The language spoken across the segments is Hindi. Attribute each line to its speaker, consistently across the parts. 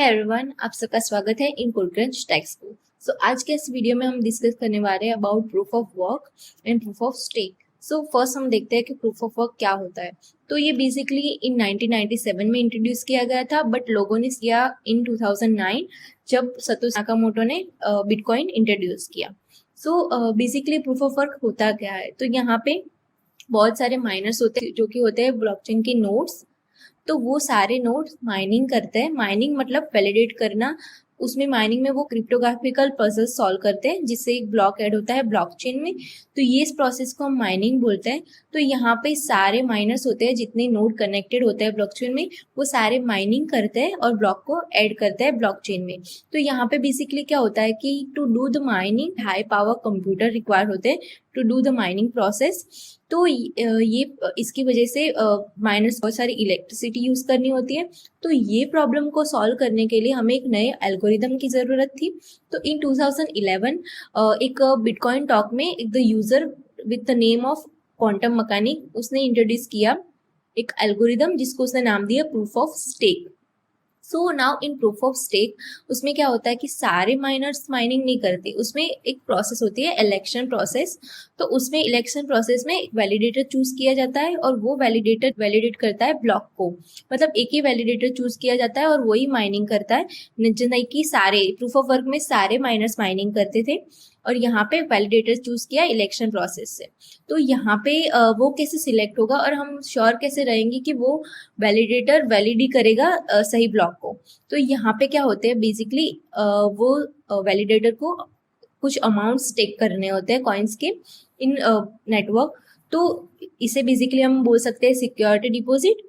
Speaker 1: एवरीवन, आप सबका स्वागत है इन कोडक्रंच टेक्स्ट को। आज के इस वीडियो में हम डिस्कस करने वाले हैं about proof of work and proof of stake. First हम देखते हैं कि प्रूफ ऑफ वर्क क्या होता है। तो ये बेसिकली इन 1997 में इंट्रोड्यूस किया गया था, बट लोगों ने किया इन 2009 जब सतोशी नाकामोटो ने बिटकॉइन इंट्रोड्यूस किया। बेसिकली प्रूफ ऑफ वर्क होता क्या है, तो यहाँ पे बहुत सारे माइनर्स होते हैं जो कि होते हैं ब्लॉकचेन के नोड्स। तो वो सारे नोड्स माइनिंग करते हैं। माइनिंग मतलब वैलिडेट करना। उसमें माइनिंग में वो क्रिप्टोग्राफिकल पजल सॉल्व करते हैं जिससे एक ब्लॉक ऐड होता है ब्लॉकचेन में। तो ये इस प्रोसेस को हम माइनिंग बोलते हैं। तो यहाँ पे सारे माइनर्स होते हैं, जितने नोड कनेक्टेड होते हैं ब्लॉकचेन में, वो सारे माइनिंग करते हैं और ब्लॉक को ऐड करते हैं ब्लॉकचेन में। तो यहाँ पे बेसिकली क्या होता है कि to do the mining high power computer require होते हैं to do the mining process. तो ये इसकी वजह से माइनर्स बहुत सारी इलेक्ट्रिसिटी यूज करनी होती है। तो ये प्रॉब्लम को सॉल्व करने के लिए हमें एक नए एल्गोरिदम की जरूरत थी। तो इन 2011 एक बिटकॉइन टॉक में एक the user with the name of quantum mechanic उसने इंट्रोड्यूस किया एक एल्गोरिदम जिसको उसने नाम दिया proof of stake. So now in proof of stake उसमें क्या होता है कि सारे माइनर्स माइनिंग नहीं करते। उसमें एक प्रोसेस होती है इलेक्शन प्रोसेस। तो उसमें इलेक्शन प्रोसेस में एक वैलिडेटर चूज किया जाता है और वो वैलिडेटर वैलिडेट करता है ब्लॉक को। मतलब एक ही वैलिडेटर चूज किया जाता है और वही माइनिंग करता है। नहीं कि सारे प्रूफ ऑफ वर्क में सारे माइनर्स माइनिंग करते थे और यहाँ पे वैलिडेटर चूज किया इलेक्शन प्रोसेस से। तो यहाँ पे वो कैसे सिलेक्ट होगा और हम श्योर कैसे रहेंगे कि वो वैलिडेटर वैलिडी करेगा सही ब्लॉक को। तो यहाँ पे क्या होते हैं बेसिकली वो वैलिडेटर को कुछ अमाउंट स्टेक करने होते हैं कॉइन्स के इन नेटवर्क। तो इसे बेसिकली हम बोल सकते हैं सिक्योरिटी डिपॉजिट।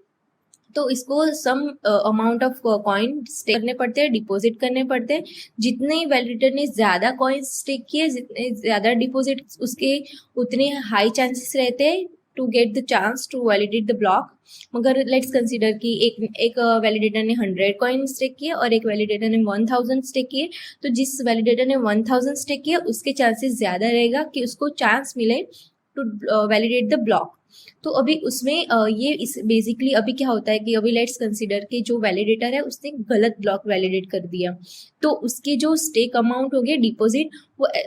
Speaker 1: तो इसको some amount of coin stake करने पड़ते हैं, डिपॉजिट करने पड़ते हैं। जितने वैलिडेटर ने ज्यादा कॉइन स्टेक किए, जितने ज्यादा डिपॉजिट, उसके उतने हाई चांसेस रहते हैं to get the chance to validate the block. मगर लेट्स कंसीडर कि एक वैलिडेटर ने 100 कॉइन स्टेक किए और एक वैलिडेटर ने 1000 स्टेक किए। तो जिस वैलिडेटर ने 1000 स्टेक किए उसके चांसेस ज्यादा रहेगा कि उसको चांस मिले टू वैलिडेट द ब्लॉक। तो अभी उसमें ये इस बेसिकली अभी क्या होता है कि अभी लेट्स कंसीडर कि जो वैलिडेटर है उसने गलत ब्लॉक वैलिडेट कर दिया। तो उसके जो स्टेक अमाउंट हो गया डिपॉजिट,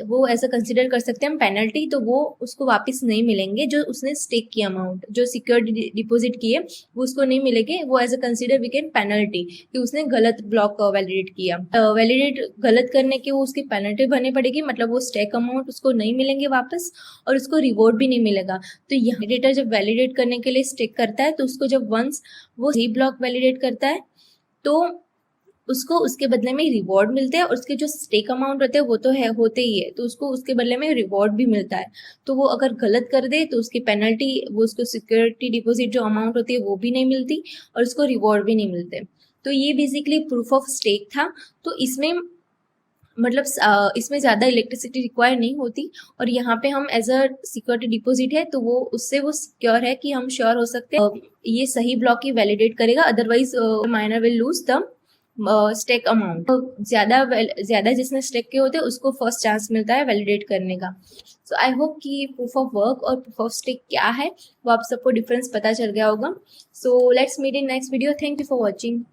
Speaker 1: वो ऐसा कंसीडर कर सकते हैं हम पेनल्टी। तो वो उसको वापस नहीं मिलेंगे। जो उसने स्टेक की अमाउंट, जो सिक्योर डिपॉजिट किए, वो उसको नहीं मिलेंगे। वो as a consider we can penalty कि उसने गलत ब्लॉक वैलिडेट किया। वैलिडेट गलत करने की वो उसकी पेनल्टी भरनी पड़ेगी। मतलब वो स्टेक अमाउंट उसको नहीं मिलेंगे वापस और उसको रिवॉर्ड भी नहीं मिलेगा। तो यह वैलिडेटर जब वैलिडेट करने के लिए स्टेक करता है तो उसको जब वंस वो सही ब्लॉक वैलिडेट करता है तो उसको उसके बदले में रिवॉर्ड मिलते हैं। और उसके जो स्टेक अमाउंट होते हैं वो तो है होते ही है, तो उसको उसके बदले में रिवॉर्ड भी मिलता है। तो वो अगर गलत कर दे तो उसकी पेनल्टी, वो उसको सिक्योरिटी डिपॉजिट जो अमाउंट होती है वो भी नहीं मिलती और उसको रिवॉर्ड भी नहीं मिलते। तो ये बेसिकली प्रूफ ऑफ स्टेक था। तो इसमें मतलब इसमें ज़्यादा इलेक्ट्रिसिटी रिक्वायर नहीं होती और यहाँ पे हम एज अ सिक्योरिटी डिपॉजिट है तो वो उससे वो सिक्योर है कि हम श्योर हो सकते हैं ये सही ब्लॉक ही वैलिडेट करेगा। Otherwise miner will lose the stake amount. ज्यादा जिसने स्टेक किए होते हैं उसको फर्स्ट चांस मिलता है वैलिडेट करने का। सो आई होप कि प्रूफ ऑफ वर्क और प्रूफ ऑफ स्टेक क्या है वो आप सबको डिफरेंस पता चल गया होगा। So let's meet in next video. Thank you for watching.